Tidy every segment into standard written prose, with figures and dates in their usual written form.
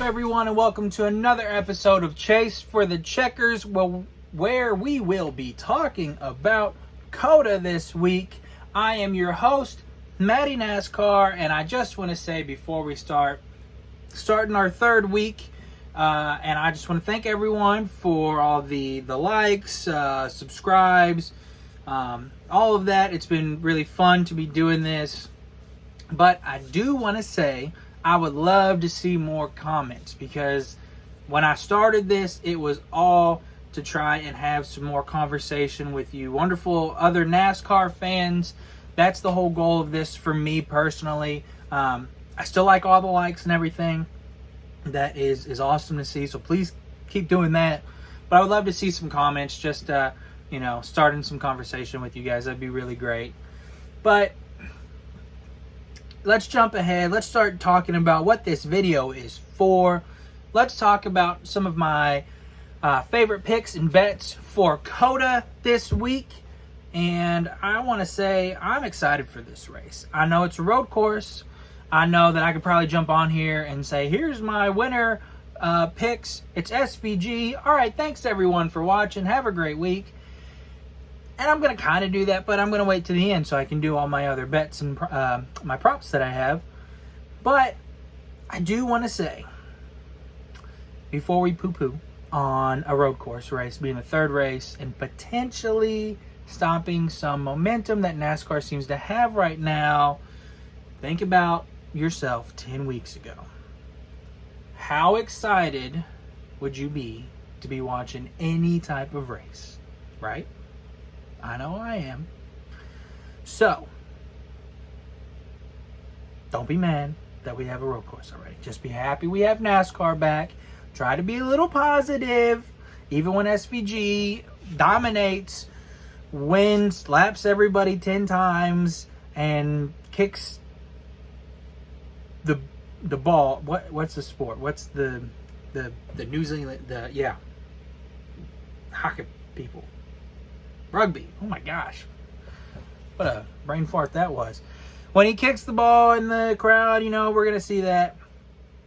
everyone, and welcome to another episode of Chase for the Checkers, where we will be talking about Cota this week. I am your host, Matty NASCAR, and I just want to say before we starting our third week, and I just want to thank everyone for all the likes, subscribes, all of that. It's been really fun to be doing this, but I do want to say I would love to see more comments, because when I started this, it was all to try and have some more conversation with you wonderful other NASCAR fans. That's the whole goal of this for me personally. I still like all the likes and everything. That is awesome to see, so please keep doing that. But I would love to see some comments, just starting some conversation with you guys. That'd be really great. But let's jump ahead. Let's start talking about what this video is for. Let's talk about some of my favorite picks and bets for Cota this week. And I want to say I'm excited for this race. I know it's a road course. I know that I could probably jump on here and say, here's my winner picks. It's SVG. All right, thanks everyone for watching. Have a great week. And I'm going to kind of do that, but I'm going to wait to the end so I can do all my other bets and my props that I have. But I do want to say, before we poo-poo on a road course race being the third race and potentially stopping some momentum that NASCAR seems to have right now, think about yourself 10 weeks ago. How excited would you be to be watching any type of race, right? I know I am. So, don't be mad that we have a road course already. Just be happy we have NASCAR back. Try to be a little positive. Even when SVG dominates, wins, laps everybody 10 times, and kicks the ball. What's the sport? What's the New Zealand, hockey people? Rugby. Oh my gosh. What a brain fart that was. When he kicks the ball in the crowd, we're going to see that.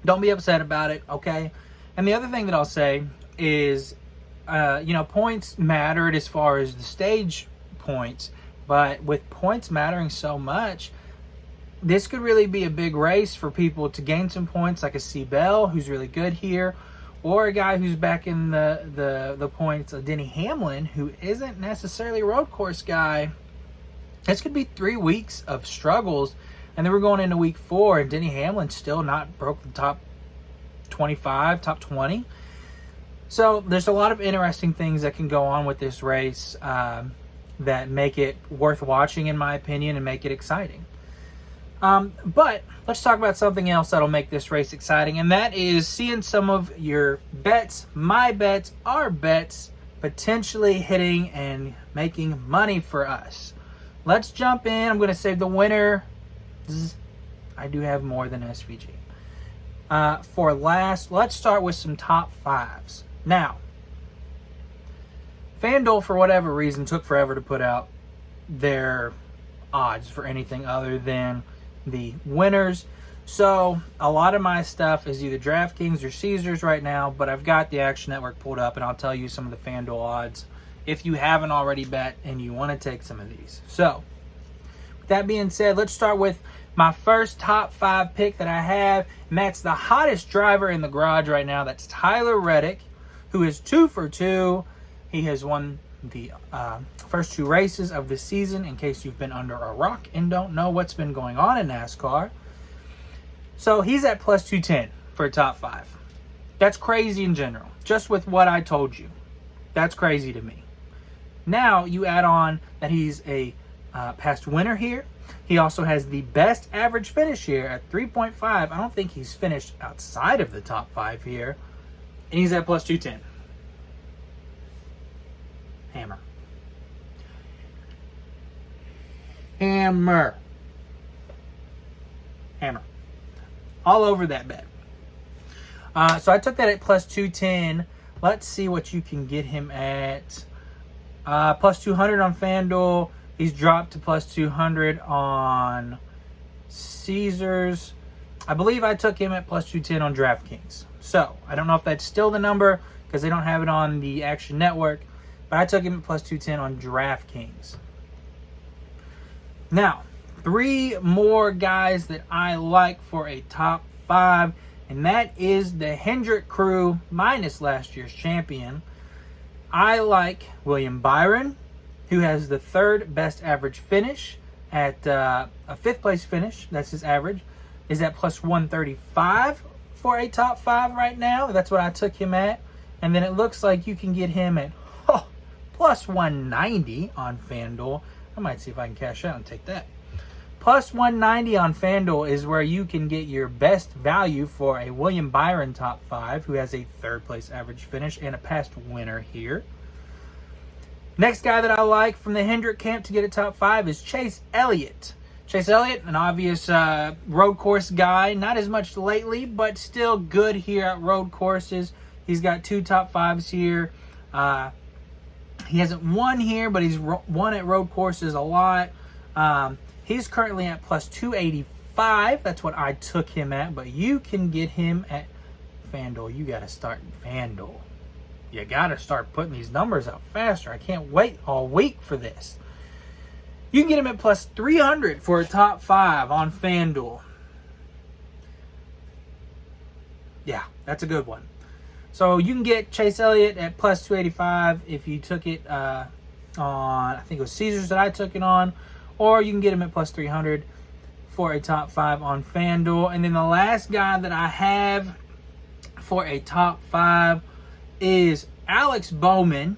Don't be upset about it, okay? And the other thing that I'll say is, points mattered as far as the stage points. But with points mattering so much, this could really be a big race for people to gain some points, like a C. Bell, who's really good here, or a guy who's back in the points, Denny Hamlin, who isn't necessarily a road course guy. This could be 3 weeks of struggles, and then we're going into week 4, and Denny Hamlin still not broke the top 25, top 20. So there's a lot of interesting things that can go on with this race that make it worth watching, in my opinion, and make it exciting. But let's talk about something else that'll make this race exciting, and that is seeing some of your bets, my bets, our bets, potentially hitting and making money for us. Let's jump in. I'm going to save the winner. I do have more than SVG. For last, let's start with some top fives. Now, FanDuel, for whatever reason, took forever to put out their odds for anything other than the winners. So a lot of my stuff is either DraftKings or Caesars right now, but I've got the Action Network pulled up, and I'll tell you some of the FanDuel odds if you haven't already bet and you want to take some of these. So with that being said, let's start with my first top 5 pick that I have, and that's the hottest driver in the garage right now. That's Tyler Reddick, who is 2 for 2. He has won the first 2 races of the season, in case you've been under a rock and don't know what's been going on in NASCAR. So he's at plus 210 for a top 5. That's crazy in general. Just with what I told you, that's crazy to me. Now you add on that he's a past winner here. He also has the best average finish here at 3.5. I don't think he's finished outside of the top 5 here. And he's at plus 210. Hammer. Hammer. Hammer. All over that bet. So I took that at plus 210. Let's see what you can get him at. Plus 200 on FanDuel. He's dropped to plus 200 on Caesars. I believe I took him at plus 210 on DraftKings. So, I don't know if that's still the number because they don't have it on the Action Network. But I took him at plus 210 on DraftKings. Now, 3 more guys that I like for a top 5. And that is the Hendrick crew minus last year's champion. I like William Byron, who has the 3rd best average finish at a 5th place finish. That's his average. Is at plus 135 for a top 5 right now. That's what I took him at. And then it looks like you can get him at plus 190 on FanDuel. I might see if I can cash out and take that. Plus 190 on FanDuel is where you can get your best value for a William Byron top 5, who has a 3rd place average finish and a past winner here. Next guy that I like from the Hendrick camp to get a top 5 is Chase Elliott. Chase Elliott, an obvious road course guy. Not as much lately, but still good here at road courses. He's got 2 top 5s here. He hasn't won here, but he's won at road courses a lot. He's currently at plus 285. That's what I took him at, but you can get him at FanDuel. You got to start FanDuel. You got to start putting these numbers out faster. I can't wait all week for this. You can get him at plus 300 for a top 5 on FanDuel. Yeah, that's a good one. So you can get Chase Elliott at plus 285 if you took it on, I think it was Caesars that I took it on. Or you can get him at plus 300 for a top 5 on FanDuel. And then the last guy that I have for a top 5 is Alex Bowman.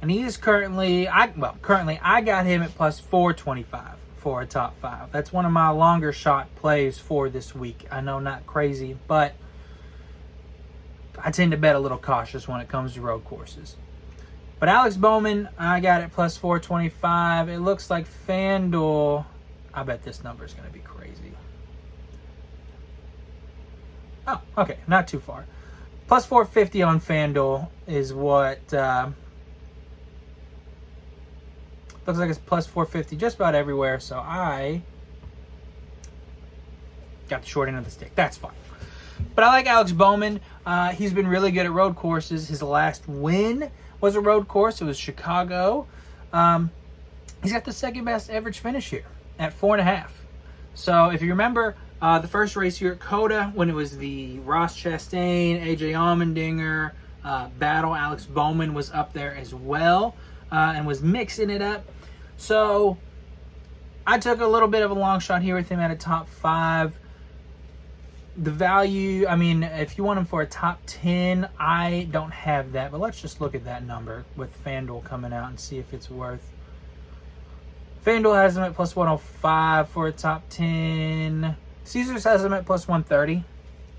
And he is currently I got him at plus 425 for a top 5. That's one of my longer shot plays for this week. I know, not crazy, but I tend to bet a little cautious when it comes to road courses. But Alex Bowman, I got at plus 425. It looks like FanDuel, I bet this number is going to be crazy. Oh, okay, not too far. Plus 450 on FanDuel is what, looks like it's plus 450 just about everywhere, so I got the short end of the stick. That's fine. But I like Alex Bowman. He's been really good at road courses. His last win was a road course. It was Chicago. He's got the 2nd best average finish here at 4.5. So if you remember the first race here at Cota, when it was the Ross Chastain, AJ Allmendinger battle, Alex Bowman was up there as well and was mixing it up. So I took a little bit of a long shot here with him at a top 5. The value, I mean, if you want him for a top 10, I don't have that. But let's just look at that number with FanDuel coming out and see if it's worth. FanDuel has him at plus 105 for a top 10. Caesars has him at plus 130.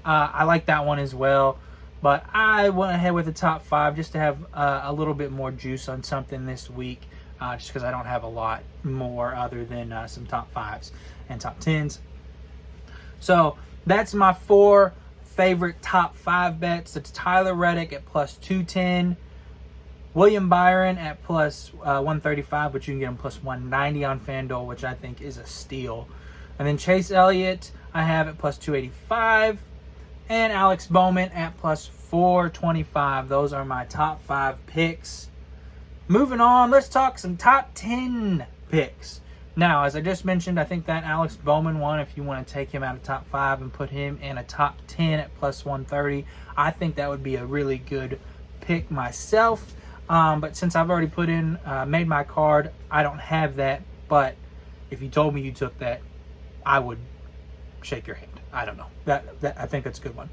I like that one as well. But I went ahead with the top 5 just to have a little bit more juice on something this week. Just because I don't have a lot more other than some top 5s and top 10s. So that's my 4 favorite top 5 bets. It's Tyler Reddick at plus 210. William Byron at plus 135, but you can get him plus 190 on FanDuel, which I think is a steal. And then Chase Elliott, I have at plus 285. And Alex Bowman at plus 425. Those are my top 5 picks. Moving on, let's talk some top 10 picks. Now, as I just mentioned, I think that Alex Bowman one, if you want to take him out of top 5 and put him in a top 10 at plus 130, I think that would be a really good pick myself. But since I've already put in, made my card, I don't have that. But if you told me you took that, I would shake your hand. I don't know. That I think that's a good one.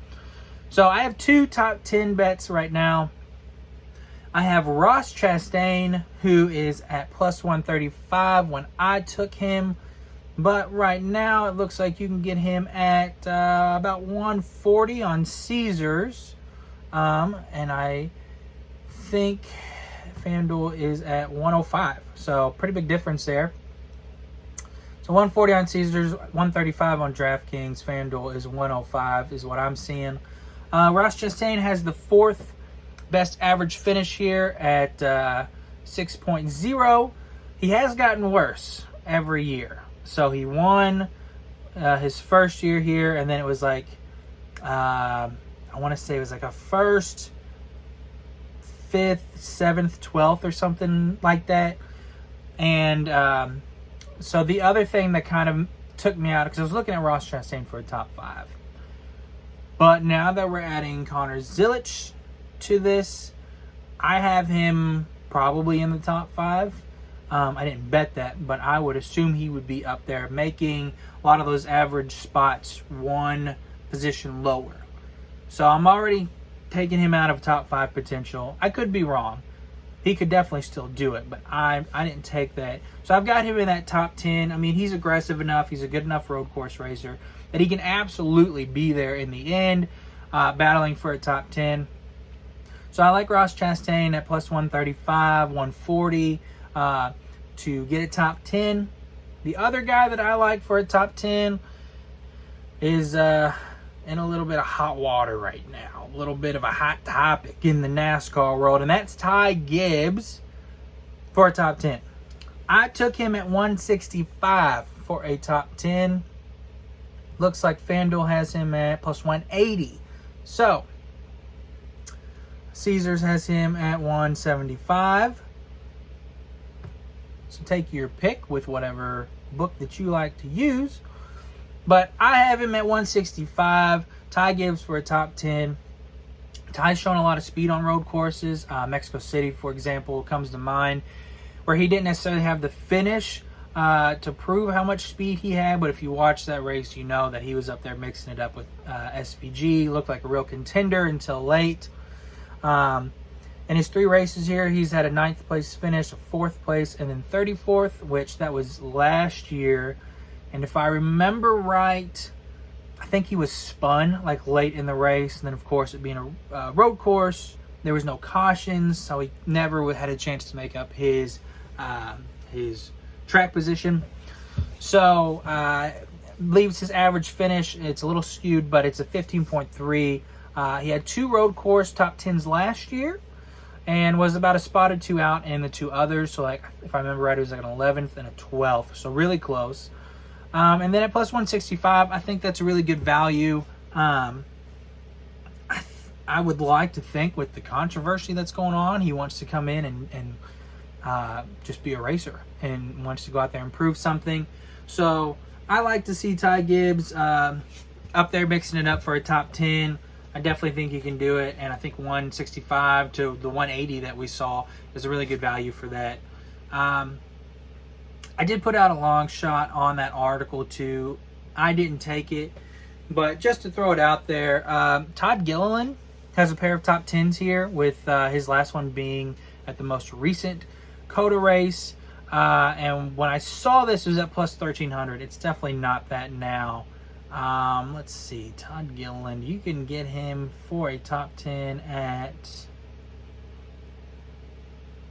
So I have 2 top 10 bets right now. I have Ross Chastain, who is at plus 135 when I took him. But right now, it looks like you can get him at about 140 on Caesars. And I think FanDuel is at 105. So pretty big difference there. So 140 on Caesars, 135 on DraftKings. FanDuel is 105 is what I'm seeing. Ross Chastain has the 4th best average finish here at 6.0. He has gotten worse every year. So he won his first year here, and then it was like, I want to say it was like a first, 5th, 7th, 12th or something like that. And so the other thing that kind of took me out, because I was looking at Ross Chastain for a top 5. But now that we're adding Connor Zilic to this, I have him probably in the top 5. I didn't bet that, but I would assume he would be up there, making a lot of those average spots one position lower. So I'm already taking him out of top 5 potential. I could be wrong. He could definitely still do it, but I didn't take that. So I've got him in that top 10. I mean, he's aggressive enough. He's a good enough road course racer that he can absolutely be there in the end, battling for a top 10. So I like Ross Chastain at plus 135, 140 to get a top 10. The other guy that I like for a top 10 is in a little bit of hot water right now. A little bit of a hot topic in the NASCAR world, and that's Ty Gibbs for a top 10. I took him at 165 for a top 10. Looks like FanDuel has him at plus 180. So, Caesars has him at 175. So take your pick with whatever book that you like to use. But I have him at 165. Ty Gibbs for a top 10. Ty's shown a lot of speed on road courses. Mexico City, for example, comes to mind, where he didn't necessarily have the finish to prove how much speed he had. But if you watch that race, you know that he was up there mixing it up with SVG. Looked like a real contender until late. In his 3 races here, he's had a 9th place finish, a 4th place, and then 34th, which that was last year. And if I remember right, I think he was spun like late in the race. And then, of course, it being a road course, there was no cautions, so he never had a chance to make up his track position. So leaves his average finish. It's a little skewed, but it's a 15.3. He had 2 road course top 10s last year and was about a spot or 2 out in the 2 others. So, like, if I remember right, it was like an 11th and a 12th. So really close. And then at plus 165, I think that's a really good value. I would like to think with the controversy that's going on, he wants to come in and just be a racer and wants to go out there and prove something. So I like to see Ty Gibbs up there mixing it up for a top 10. I definitely think he can do it. And I think 165 to the 180 that we saw is a really good value for that. I did put out a long shot on that article too. I didn't take it, but just to throw it out there, Todd Gilliland has a pair of top 10s here, with his last one being at the most recent Cota race. And when I saw this, it was at plus 1,300. It's definitely not that now. Let's see, Todd Gilliland, you can get him for a top 10 at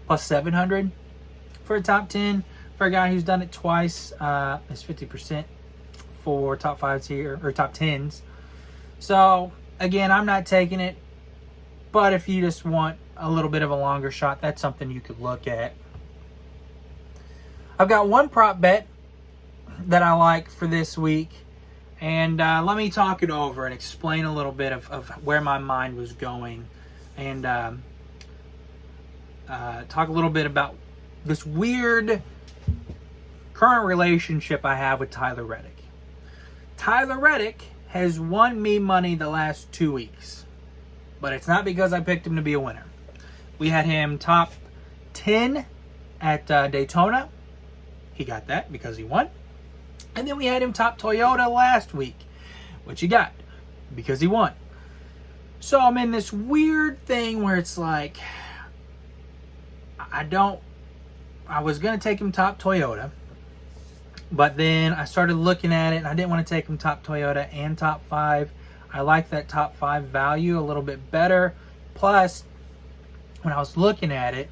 plus 700 for a top 10. For a guy who's done it twice, is 50% for top 5s here, or top 10s. So, again, I'm not taking it. But if you just want a little bit of a longer shot, that's something you could look at. I've got one prop bet that I like for this week. And let me talk it over and explain a little bit of where my mind was going. And talk a little bit about this weird current relationship I have with Tyler Reddick. Tyler Reddick has won me money the last 2 weeks, but it's not because I picked him to be a winner. We had him top 10 at Daytona. He got that because he won. And then we had him top Toyota last week, which he got because he won. So I'm in this weird thing where it's like, I was going to take him top Toyota, but then I started looking at it and I didn't want to take him top Toyota and top 5. I like that top 5 value a little bit better. Plus, when I was looking at it,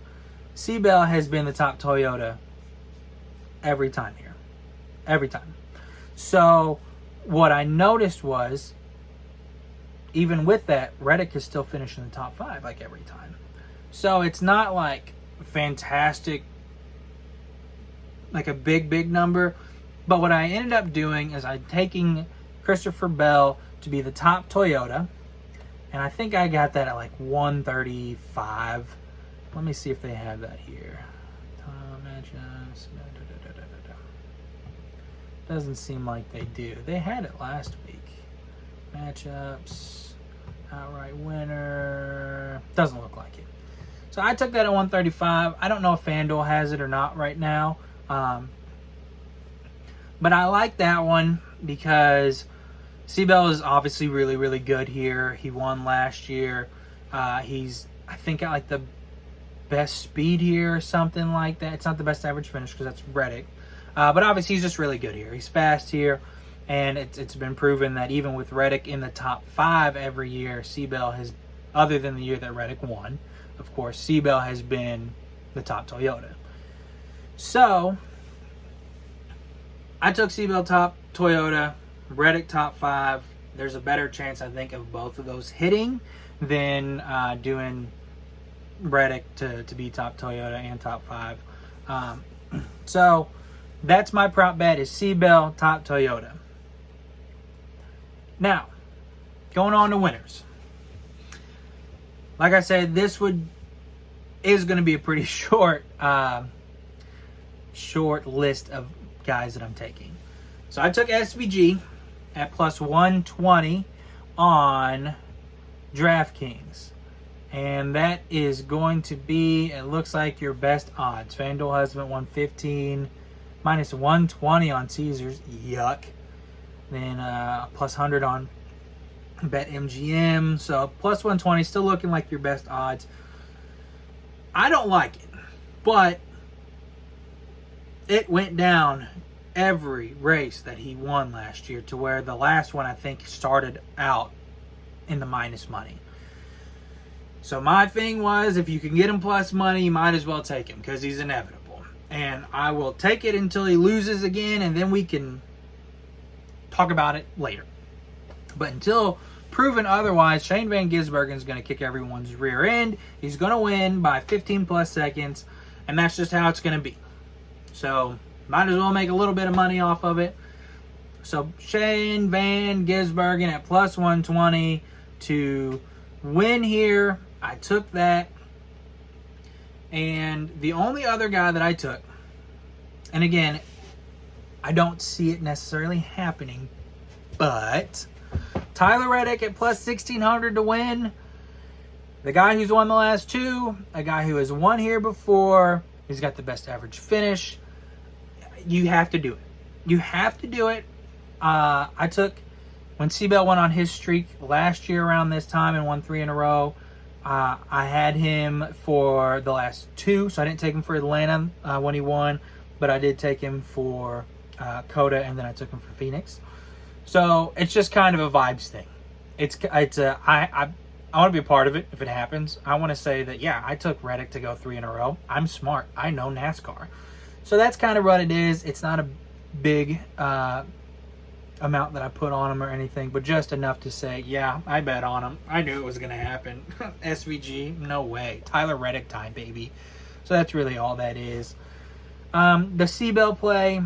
Seabell has been the top Toyota every time here. Every time. So, what I noticed was, even with that, Reddick is still finishing the top 5 like every time. So, it's not like fantastic, like a big number. But what I ended up doing is I'm taking Christopher Bell to be the top Toyota. And I think I got that at like 135. Let me see if they have that here. Doesn't seem like they do. They had it last week. Matchups, outright winner. Doesn't look like it. So I took that at 135. I don't know if FanDuel has it or not right now. But I like that one because Seabell is obviously really, really good here. He won last year. He's, I think, got like the best speed here or something like that. It's not the best average finish because that's Reddick. But obviously he's just really good here. He's fast here. And it's been proven that even with Reddick in the top 5 every year, Seabell has, other than the year that Reddick won, of course, Seabell has been the top Toyota. So I took Seabell top Toyota, Reddick top 5. There's a better chance, I think, of both of those hitting than doing Reddick to be top Toyota and top 5. So that's my prop bet is Seabell top Toyota. Now, going on to winners. Like I said, this is going to be a pretty short list of guys that I'm taking. So I took SVG at plus 120 on DraftKings. And that is going to be, it looks like, your best odds. FanDuel has been 115, minus 120 on Caesars. Yuck. Then plus 100 on BetMGM. So plus 120, still looking like your best odds. I don't like it, but it went down every race that he won last year to where the last one, I think, started out in the minus money. So my thing was, if you can get him plus money, you might as well take him because he's inevitable. And I will take it until he loses again, and then we can talk about it later. But until proven otherwise, Shane Van Gisbergen is going to kick everyone's rear end. He's going to win by 15 plus seconds, and that's just how it's going to be. So might as well make a little bit of money off of it. So Shane Van Gisbergen at plus 120 to win here. I took that. And the only other guy that I took, and again, I don't see it necessarily happening, but Tyler Reddick at plus 1,600 to win. The guy who's won the last 2, a guy who has won here before. He's got the best average finish. You have to do it. You have to do it. I took, when Seabell went on his streak last year around this time and won 3 in a row, I had him for the last 2, so I didn't take him for Atlanta when he won, but I did take him for Cota, and then I took him for Phoenix. So it's just kind of a vibes thing. I want to be a part of it if it happens. I want to say that, yeah, I took Reddick to go 3 in a row. I'm smart. I know NASCAR. So that's kind of what it is. It's not a big amount that I put on him or anything, but just enough to say, yeah, I bet on him. I knew it was going to happen. SVG, no way. Tyler Reddick time, baby. So that's really all that is. The Seabell play,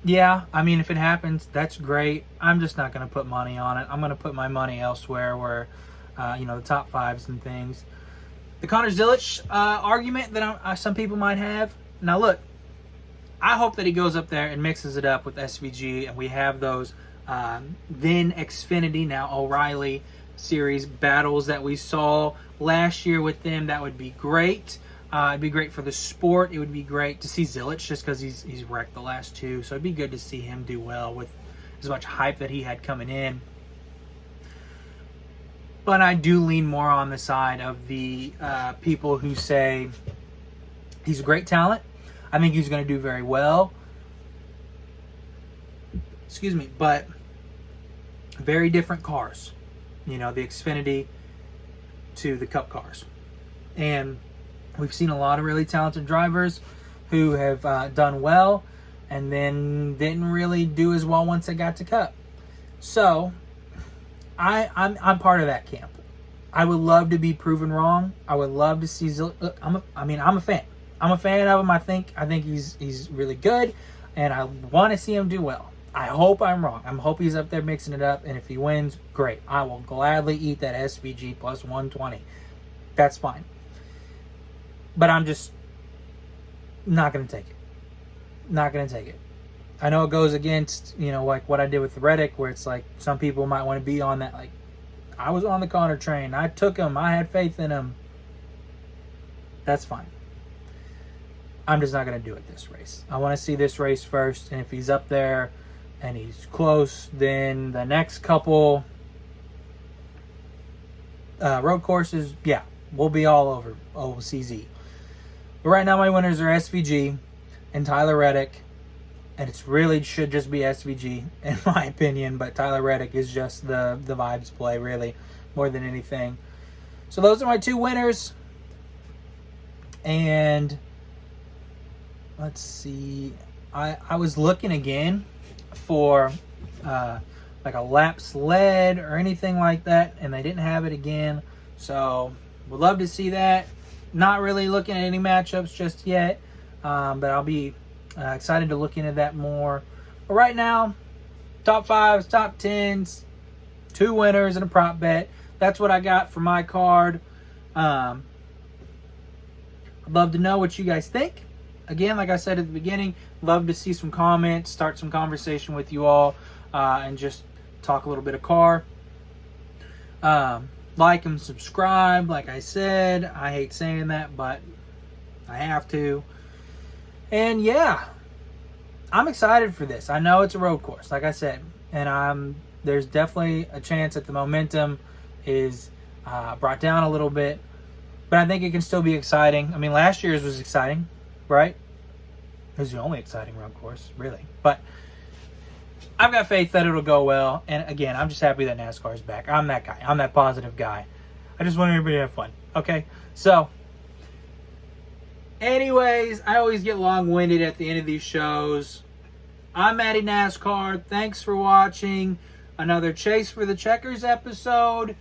yeah, I mean, if it happens, that's great. I'm just not going to put money on it. I'm going to put my money elsewhere where, the top 5s and things. The Connor Zilic argument that some people might have. Now, look, I hope that he goes up there and mixes it up with SVG, and we have those then Xfinity, now O'Reilly series battles that we saw last year with them. That would be great. It'd be great for the sport. It would be great to see Zilic just because he's wrecked the last 2. So it'd be good to see him do well with as much hype that he had coming in. But I do lean more on the side of the people who say he's a great talent. I think he's going to do very well. Excuse me. But very different cars. The Xfinity to the Cup cars. And we've seen a lot of really talented drivers who have done well and then didn't really do as well once they got to Cup. So I'm part of that camp. I would love to be proven wrong. I would love to see I'm a fan. I'm a fan of him. I think he's really good. and I want to see him do well. I hope I'm wrong. I hope he's up there mixing it up, and if he wins, great. I will gladly eat that SVG plus 120. That's fine. But I'm just not going to take it. Not going to take it. I know it goes against, like what I did with Reddick, where it's like some people might want to be on that. Like, I was on the Connor train. I took him. I had faith in him. That's fine. I'm just not going to do it this race. I want to see this race first, and if he's up there and he's close, then the next couple road courses, yeah, we'll be all over OCZ. But right now my winners are SVG and Tyler Reddick, and it's really should just be SVG in my opinion, but Tyler Reddick is just the vibes play really more than anything. So those are my two winners. And let's see, I was looking again for like a lap sled or anything like that, and they didn't have it again. So would love to see that. Not really looking at any matchups just yet, but I'll be excited to look into that more. But right now, top 5s, top 10s, 2 winners and a prop bet. That's what I got for my card. I'd love to know what you guys think. Again, like I said at the beginning, love to see some comments, start some conversation with you all, and just talk a little bit of car. Like and subscribe, like I said. I hate saying that, but I have to. And yeah, I'm excited for this. I know it's a road course, like I said, and there's definitely a chance that the momentum is brought down a little bit, but I think it can still be exciting. I mean, last year's was exciting, right? It was the only exciting road course, really. But I've got faith that it'll go well. And again, I'm just happy that NASCAR is back. I'm that guy. I'm that positive guy. I just want everybody to have fun. Okay? So, anyways, I always get long-winded at the end of these shows. I'm Matty NASCAR. Thanks for watching another Chase for the Checkers episode.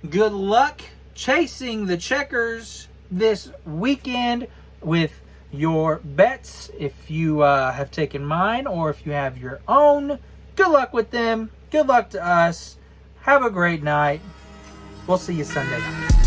Good luck chasing the checkers this weekend with your bets, if you have taken mine or if you have your own. Good luck with them. Good luck to us. Have a great night. We'll see you Sunday night.